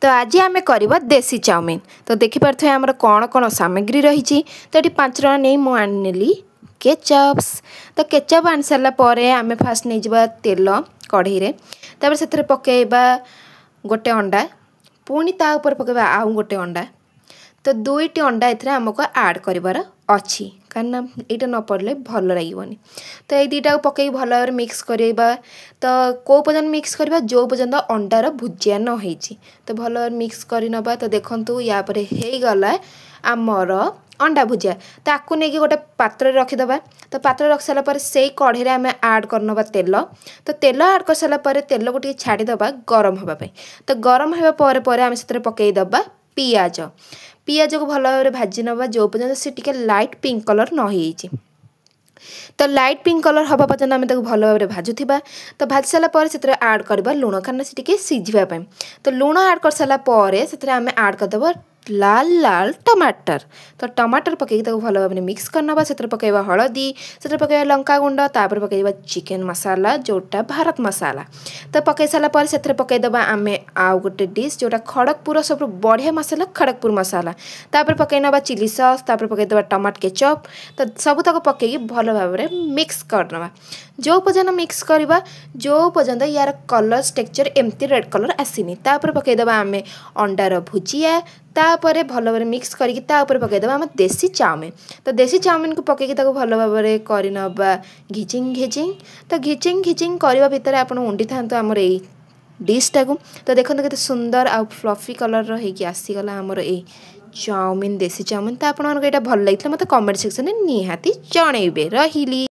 तो आज आम करवा देसी चाउमिन। तो देखिपे आमर कौन कौन सामग्री रही। तो ये 5 टका नहीं मुझे केचप्स। तो केचप आनी सारापर आम फास्ट नहीं जा तेल कढ़ई तापर से पकेबा गोटे अंडा पुणी ता ऊपर पकेबा आउ गोटे अंडा। तो 2टी अंडा ए आमको आड करार अच्छी कारण यहाँ न पड़े भल लगे। तो ये 2टा पकई भल भाव मिक्स करवा। तो कौ पर्यटन मिक्स करवा जो पर्यटन अंडार भुजिया न हो तो भल भाव मिक्स करनबा। तो देखु यापर होगला आमर अंडा भुजिया। ताकू नहीं गोटे पात्र रखीदे। तो पात्र रख सारापर से कढ़ई आम आड करनबा तेल। तो तेल आड कर सारापर तेल को छाड़ीदे गरम होगापी। तो गरम होगापर आम से पकईदबा पियाज। पियाज को भल भाव भाजी नवा जो पर्यटन सी टिके लाइट पिंक कलर न हो। तो लाइट पिंक कलर हवा पर्यटन आम भल भाव भाजुवा। तो भाजी सारापर से आड करवा लुण कारण से टिके सिझापी। तो लुण आड कर सारापर से आम आड करदे लाल लाल टमाटर। तो टमाटर पकई भल भाव मिक्स करनबा। से पकईबा हलदी से पकईबा लंका गुंड तापर पकईबा चिकेन मसाला जोटा भारत मसाला। तो पकई सारापर से पकईदबा आम आउ गोटे डिश जोटा खड़गपुर सब बढ़िया मसाला खड़गपुर मसाला। तापर पकईनबा चिली सॉस तापर पकईदबा टमाटो केचप। तो सबूतक पकई भल भाव मिक्स करनबा जो पर्यटन मिक्स करवा जो पर्यटन यार कलर टेक्चर एमती रेड कलर आसीनी। तापर पकईदबा आम अंडार भुजिया तापर भल भाव मिक्स करके पकईदबा आम देसी चाउमिन। तो देसी चाउमिन को पकईकी भल भाव करनबा घिचिंग घिचिंग। तो घिचिंग घिचिंग करने भितर आप उंडी था आमर ये डिशटा को। तो देखते केते सुंदर आ फ्लफी कलर होगी आसीगला आमर ये चाउमिन देसी चाउमिन। तो आपको यहाँ भल लगे मत कमेंट सेक्शन में निहाती जनइबे रही।